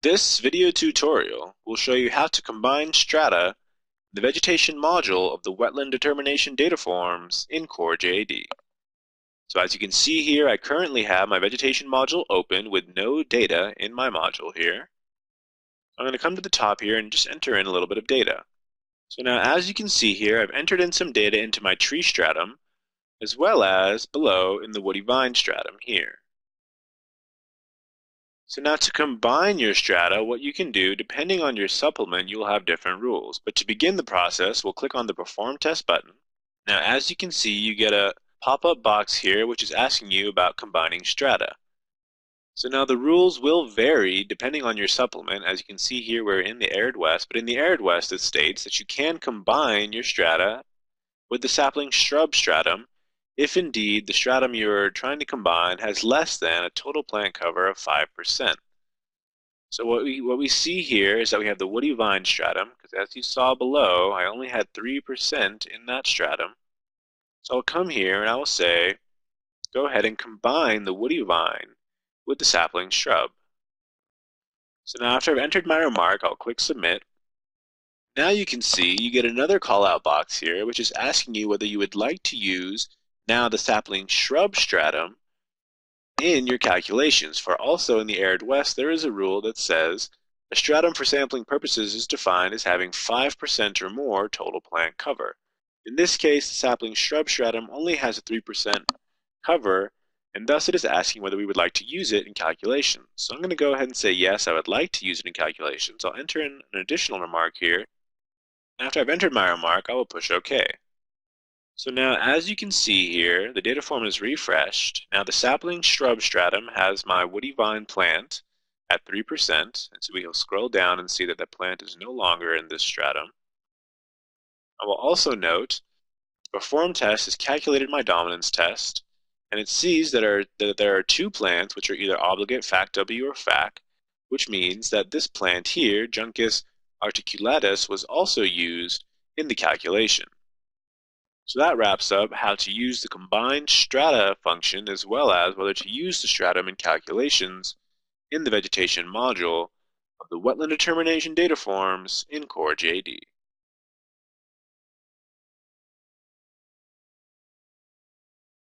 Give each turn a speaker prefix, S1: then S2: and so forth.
S1: This video tutorial will show you how to combine strata, the vegetation module of the wetland determination data forms in Core JAD. So as you can see here, I currently have my vegetation module open with no data in my module here. I'm going to come to the top here and just enter in a little bit of data. So now as you can see here, I've entered in some data into my tree stratum, as well as below in the woody vine stratum here. So now to combine your strata, what you can do, depending on your supplement, you'll have different rules. But to begin the process, we'll click on the Perform Test button. Now, as you can see, you get a pop-up box here, which is asking you about combining strata. So now the rules will vary depending on your supplement. As you can see here, we're in the Arid West, but in the Arid West, it states that you can combine your strata with the sapling shrub stratum if indeed the stratum you're trying to combine has less than a total plant cover of 5%. So what we see here is that we have the woody vine stratum, because as you saw below, I only had 3% in that stratum. So I'll come here and I will say, go ahead and combine the woody vine with the sapling shrub. So now after I've entered my remark, I'll click Submit. Now you can see you get another call-out box here, which is asking you whether you would like to use now the sapling shrub stratum in your calculations. For also in the Arid West, there is a rule that says a stratum for sampling purposes is defined as having 5% or more total plant cover. In this case, the sapling shrub stratum only has a 3% cover, and thus it is asking whether we would like to use it in calculations. So I'm going to go ahead and say yes, I would like to use it in calculations. I'll enter in an additional remark here. After I've entered my remark, I will push OK. So now, as you can see here, the data form is refreshed. Now the sapling shrub stratum has my woody vine plant at 3%, and so we'll scroll down and see that the plant is no longer in this stratum. I will also note the Perform test has calculated my dominance test, and it sees that there are two plants which are either obligate FACW or FAC, which means that this plant here, Juncus articulatus, was also used in the calculation. So that wraps up how to use the combined strata function as well as whether to use the stratum in calculations in the vegetation module of the wetland determination data forms in Core JD.